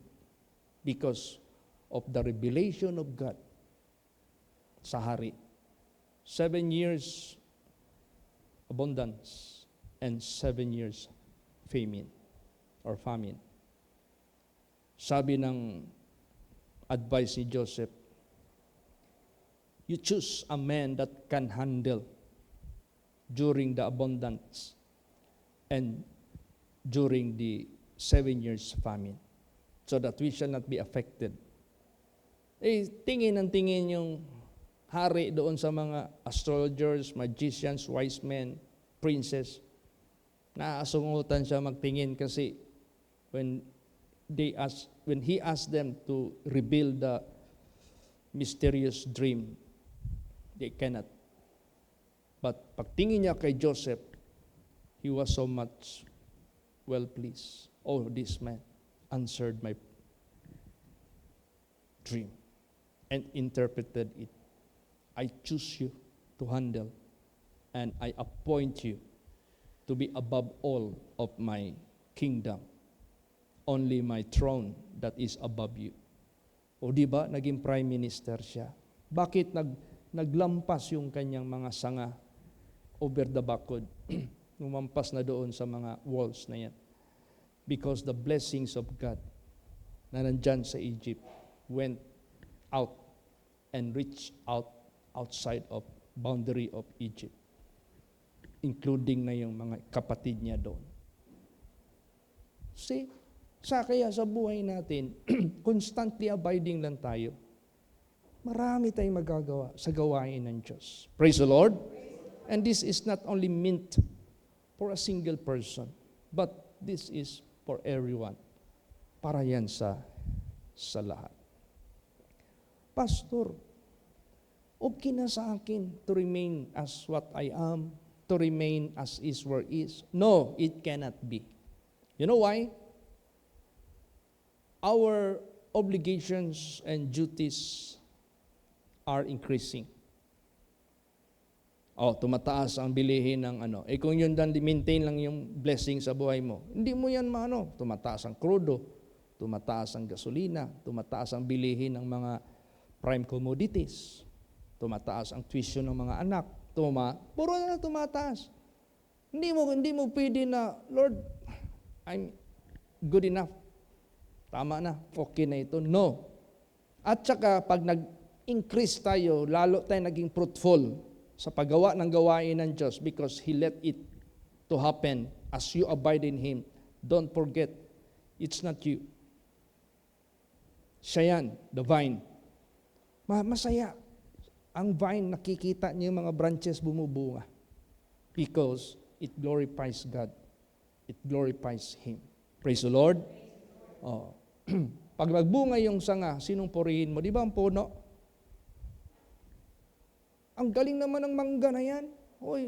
because of the revelation of God sa hari. 7 years abundance and 7 years famine. Sabi ng advice ni Joseph, you choose a man that can handle during the abundance and during the 7 years famine so that we shall not be affected. Tingin yung hari doon sa mga astrologers, magicians, wise men, princes. Naasungutan siya magtingin kasi when he asked them to reveal the mysterious dream, they cannot. But pagtingin niya kay Joseph, he was so much well pleased. Oh, this man answered my dream and interpreted it. I choose you to handle, and I appoint you to be above all of my kingdom. Only my throne that is above you. O di ba, naging prime minister siya. Bakit naglampas yung kanyang mga sanga over the backward? Lumampas na doon sa mga walls na yan. Because the blessings of God na nandyan sa Egypt went out and reached out outside of boundary of Egypt. Including na yung mga kapatid niya doon. See, kaya sa buhay natin, constantly abiding lang tayo. Marami tayong magagawa sa gawain ng Diyos. Praise the Lord. And this is not only meant for a single person, but this is for everyone. Para yan sa lahat. Pastor, okay na sa akin to remain as what I am, to remain as is where is. No, it cannot be. You know why? Our obligations and duties are increasing. Tumataas ang bilihin ng ano. Kung yun dan maintain lang yung blessing sa buhay mo, hindi mo yan tumataas ang krudo, tumataas ang gasolina, tumataas ang bilihin ng mga prime commodities, tumataas ang tuition ng mga anak, puro na tumataas. Hindi mo pwede na, Lord, I'm good enough. Tama na, okay na ito. No. At saka pag nag-increase tayo, lalo tayo naging fruitful sa paggawa ng gawain ng Diyos because He let it to happen as you abide in Him. Don't forget, it's not you. Siya yan, the vine. Masaya. Ang vine, nakikita niyo yung mga branches bumubunga because it glorifies God. It glorifies Him. Praise the Lord. Pag nagbunga yung sanga, sinong purihin mo? Di ba ang puno? Ang galing naman ng mangga na yan.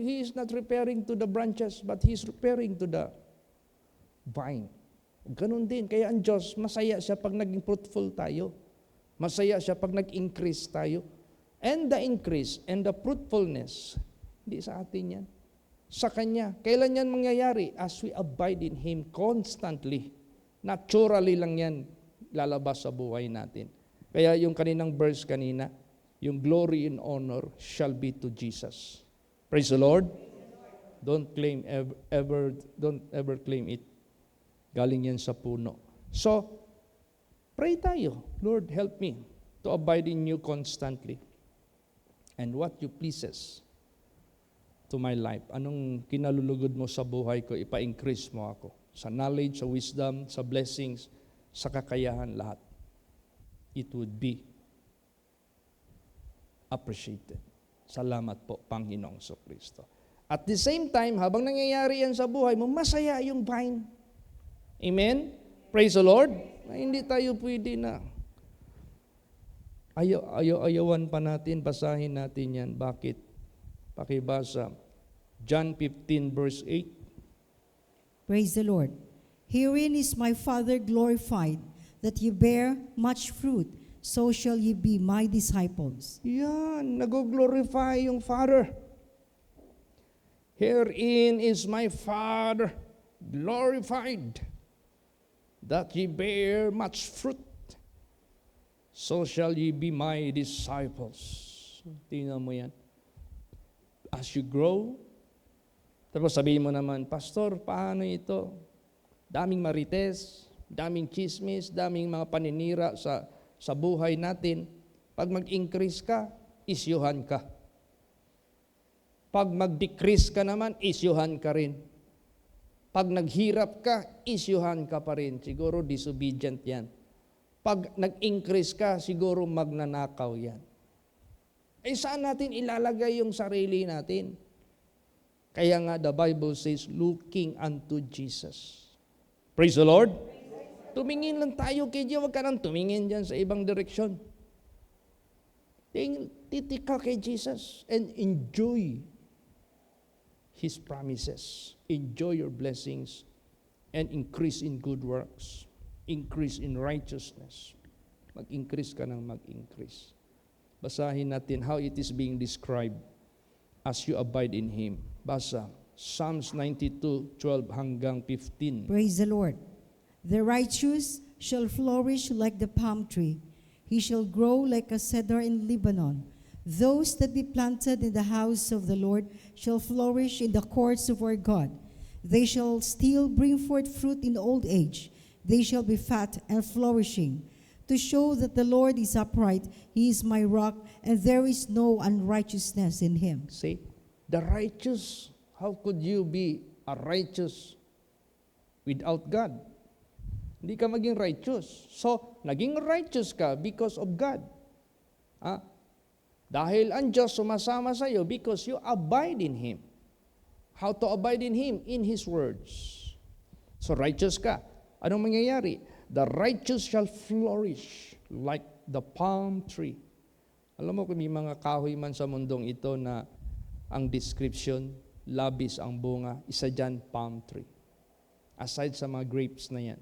He is not referring to the branches, but He is referring to the vine. Ganon din. Kaya ang Diyos, masaya siya pag naging fruitful tayo. Masaya siya pag nag-increase tayo. And the increase and the fruitfulness, hindi sa atin yan. Sa Kanya. Kailan yan mangyayari? As we abide in Him constantly. Naturally lang yan lalabas sa buhay natin. Kaya yung kaninang verse kanina, yung glory and honor shall be to Jesus. Praise the Lord. Don't ever claim it. Galing yan sa puno. So, pray tayo. Lord, help me to abide in you constantly. And what you pleases to my life. Anong kinalulugod mo sa buhay ko, ipa-increase mo ako. Sa knowledge, sa wisdom, sa blessings, sa kakayahan, lahat. It would be appreciated. Salamat po, Panginoong Kristo. At the same time, habang nangyayari yan sa buhay mo, masaya yung vine. Amen? Praise the Lord. Hindi tayo pwede na ayawan pa natin, basahin natin yan. Bakit? Pakibasa. John 15 verse 8. Praise the Lord. Herein is my Father glorified, that ye bear much fruit, so shall ye be my disciples. Yan, nag-glorify yung Father. Herein is my Father glorified, that ye bear much fruit, so shall ye be my disciples. Tingnan mo yan. As you grow, tapos sabihin mo naman, Pastor, paano ito? Daming marites, daming chismis, daming mga paninira sa buhay natin. Pag mag-increase ka, isyuhan ka. Pag mag-decrease ka naman, isyuhan ka rin. Pag naghirap ka, isyuhan ka pa rin. Siguro disobedient yan. Pag nag-increase ka, siguro magnanakaw yan. Saan natin ilalagay yung sarili natin? Kaya nga the Bible says, looking unto Jesus. Praise the Lord. Tumingin lang tayo kay Diyos. Huwag ka nang tumingin dyan sa ibang direksyon. Titika kay Jesus and enjoy His promises. Enjoy your blessings and increase in good works. Increase in righteousness. Mag-increase ka ng mag-increase. Basahin natin how it is being described as you abide in Him. Basa, Psalms 92:12 hanggang 15. Praise the Lord. The righteous shall flourish like the palm tree. He shall grow like a cedar in Lebanon. Those that be planted in the house of the Lord shall flourish in the courts of our God. They shall still bring forth fruit in old age. They shall be fat and flourishing, to show that the Lord is upright. He is my rock, and there is no unrighteousness in him. See, the righteous, how could you be a righteous without God? Hindi ka maging righteous. So, naging righteous ka because of God. Ah, dahil ang Diyos sumasama sa iyo because you abide in Him. How to abide in Him? In His words. So righteous ka. Anong mangyayari? The righteous shall flourish like the palm tree. Alam mo kung may mga kahoy man sa mundong ito na ang description, labis ang bunga, isa dyan, palm tree. Aside sa mga grapes na yan,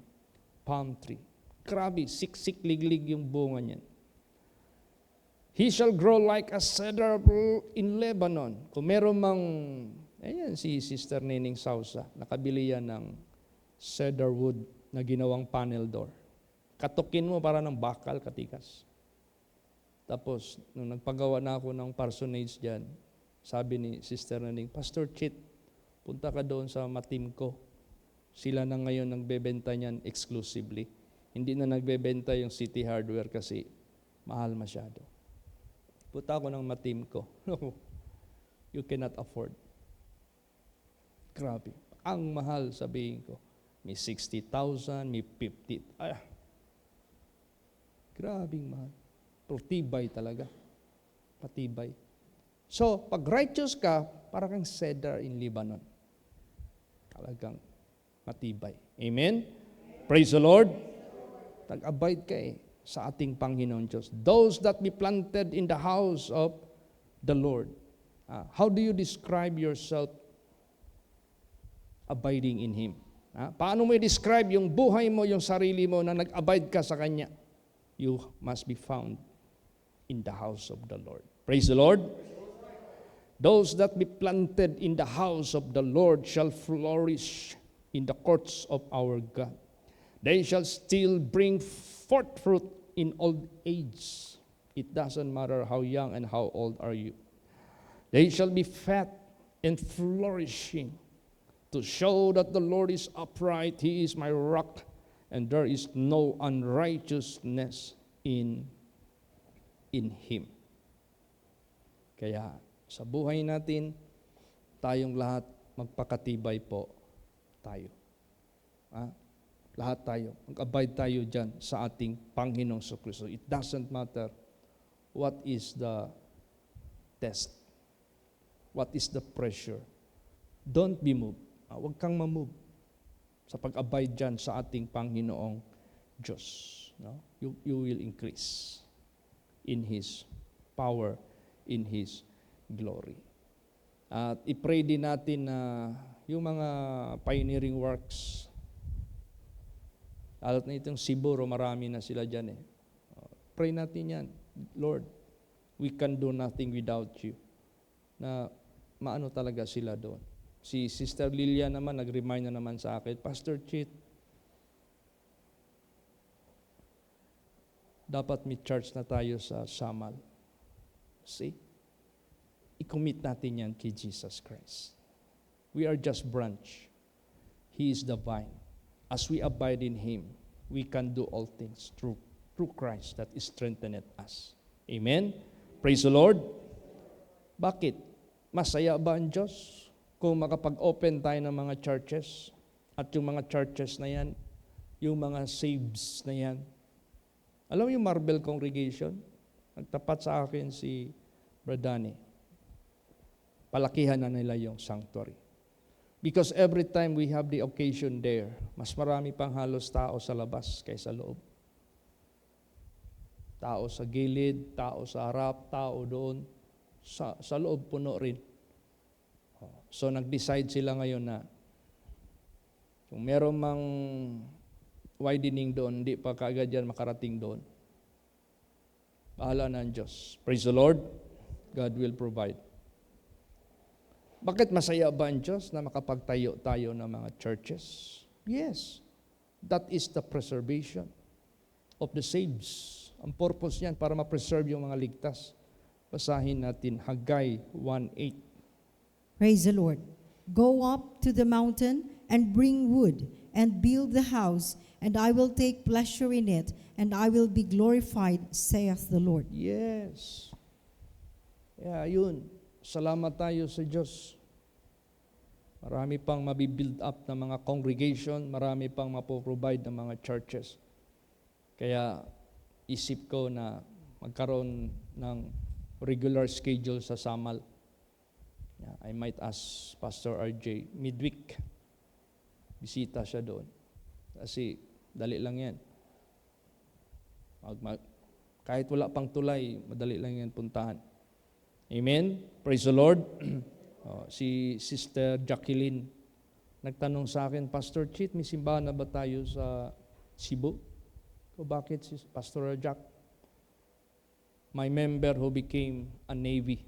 palm tree. Grabe, siksik, liglig yung bunga niyan. He shall grow like a cedar in Lebanon. Kung meron mang, ayan si Sister Nining Sausa, nakabili yan ng cedar wood na ginawang panel door. Katukin mo para ng bakal, katikas. Tapos, nung nagpagawa na ako ng parsonage dyan, sabi ni Sister Nining, Pastor Chit, punta ka doon sa matim ko. Sila na ngayon nagbebenta niyan exclusively. Hindi na nagbebenta yung City Hardware kasi mahal masyado. Punta ako ng matim ko. You cannot afford. Grabe. Ang mahal, sabihin ko. May 60,000, may 50. Ay, grabing mahal. Patibay talaga. Patibay. So, pag righteous ka, parang kang cedar in Lebanon. Talagang matibay. Amen? Praise the Lord. Tag-abide ka sa ating Panginoon Diyos. Those that be planted in the house of the Lord. How do you describe yourself abiding in Him? Paano mo i-describe yung buhay mo, yung sarili mo na nag-abide ka sa Kanya? You must be found in the house of the Lord. Praise the Lord. Those that be planted in the house of the Lord shall flourish in the courts of our God. They shall still bring forth fruit in old age. It doesn't matter how young and how old are you. They shall be fat and flourishing to show that the Lord is upright. He is my rock, and there is no unrighteousness in Him. Kaya sa buhay natin, tayong lahat magpakatibay po tayo. Lahat tayo. Mag-abide tayo dyan sa ating Panginoong Kristo. It doesn't matter what is the test. What is the pressure. Don't be moved. Huwag kang mamove sa pag-abide dyan sa ating Panginoong Diyos. No? You will increase in His power, in His glory. At i-pray din natin na yung mga pioneering works, alat na itong Siburo, marami na sila dyan Pray natin yan. Lord, we can do nothing without you. Na maano talaga sila doon. Si Sister Lilia naman, nag-remind na naman sa akin, Pastor Chit, dapat may church na tayo sa Samal. See? I-commit natin yan kay Jesus Christ. We are just branch. He is the vine. As we abide in Him, we can do all things through Christ that strengtheneth us. Amen? Praise the Lord. Bakit? Masaya ba ang Diyos kung makapag-open tayo ng mga churches at yung mga churches na yan, yung mga saves na yan? Alam mo yung Marble Congregation? Nagtapat sa akin si Bradani. Palakihan na nila yung sanctuary. Because every time we have the occasion there, mas marami pang halos tao sa labas kaysa loob. Tao sa gilid, tao sa harap, tao doon. Sa loob puno rin. So nag-decide sila ngayon na kung meron mang widening doon, hindi pa kaagad yan makarating doon. Bahala na ang Diyos. Praise the Lord. God will provide. Bakit masaya ba ang Diyos na makapagtayo tayo ng mga churches? Yes. That is the preservation of the saves. Ang purpose niyan para ma-preserve yung mga ligtas. Basahin natin Haggai 1:8. Praise the Lord. Go up to the mountain and bring wood and build the house, and I will take pleasure in it, and I will be glorified, saith the Lord. Yes. Yeah, yun. Salamat tayo sa Diyos. Marami pang mabibuild up na mga congregation, marami pang mapoprovide ng mga churches. Kaya isip ko na magkaroon ng regular schedule sa Samal. Yeah, I might ask Pastor RJ midweek. Bisita siya doon. Kasi dali lang yan. Kahit wala pang tulay, madali lang yan puntahan. Amen? Praise the Lord. Si Sister Jacqueline nagtanong sa akin, Pastor Chit, may simbahan na ba tayo sa Cebu? O bakit si Pastor Jack? My member who became a Navy.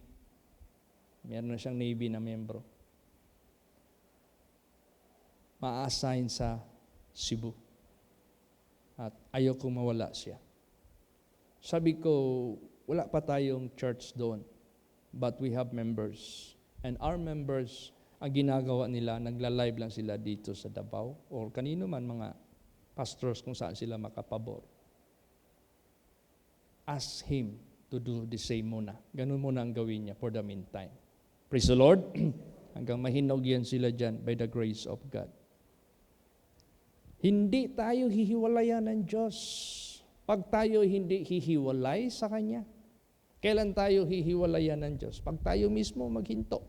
Meron na siyang Navy na membro. Ma-assign sa Cebu. At ayaw kong mawala siya. Sabi ko, wala pa tayong church doon. But we have members. And our members, ang ginagawa nila, nagla-live lang sila dito sa Davao or kanino man mga pastors kung saan sila makapabor. Ask him to do the same muna. Ganun muna ang gawin niya for the meantime. Praise the Lord. Hanggang mahinog yan sila dyan by the grace of God. Hindi tayo hihiwalayan ng Diyos. Pag tayo hindi hihiwalay sa Kanya, kailan tayo hihiwalayan ng Diyos? Pag tayo mismo maghinto,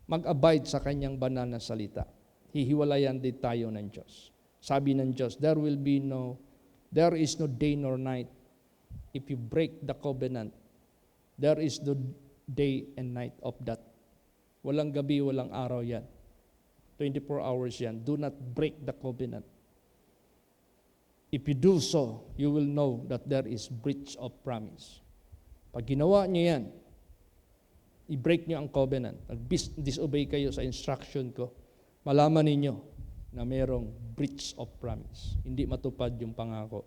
mag-abide sa Kanyang banal na salita, hihiwalayan din tayo ng Diyos. Sabi ng Diyos, there is no day nor night. If you break the covenant, there is no day and night of that. Walang gabi, walang araw yan. 24 hours yan. Do not break the covenant. If you do so, you will know that there is breach of promise. Pag ginawa niyo yan, i-break niyo ang covenant, disobey kayo sa instruction ko, malaman ninyo na mayroong breach of promise. Hindi matupad yung pangako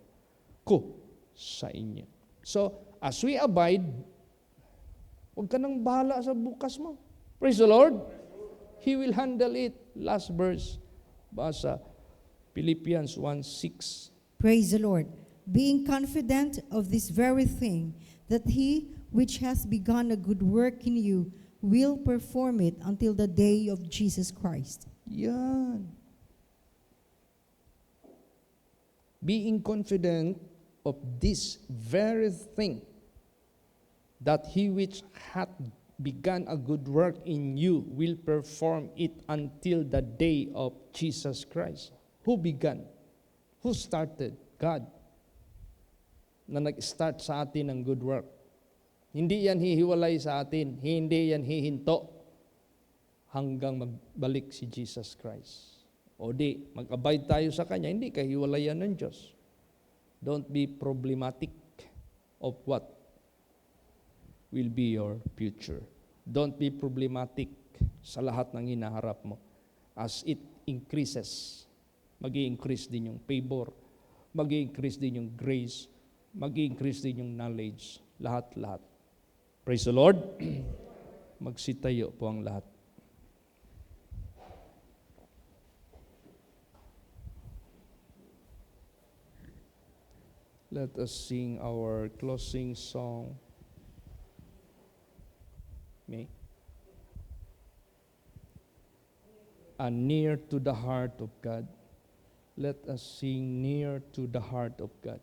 ko sa inyo. So, as we abide, huwag ka nang bahala sa bukas mo. Praise the Lord. He will handle it. Last verse. Basa, Philippians 1:6. Praise the Lord. Being confident of this very thing, that he which has begun a good work in you will perform it until the day of Jesus Christ. Yan. Being confident of this very thing, that he which hath begun a good work in you will perform it until the day of Jesus Christ. Who began? Who started? God. Na nag-start sa atin ng good work. Hindi yan hihiwalay sa atin. Hindi yan hihinto hanggang magbalik si Jesus Christ. O di, mag-abide tayo sa Kanya, hindi kahiwalayan ng Diyos. Don't be problematic of what will be your future. Don't be problematic sa lahat ng hinaharap mo. As it increases, mag-i-increase din yung favor, mag-i-increase din yung grace, mag-i-increase din yung knowledge, lahat-lahat. Praise the Lord. Magsitayo po ang lahat. Let us sing our closing song. May. And near to the heart of God. Let us sing near to the heart of God.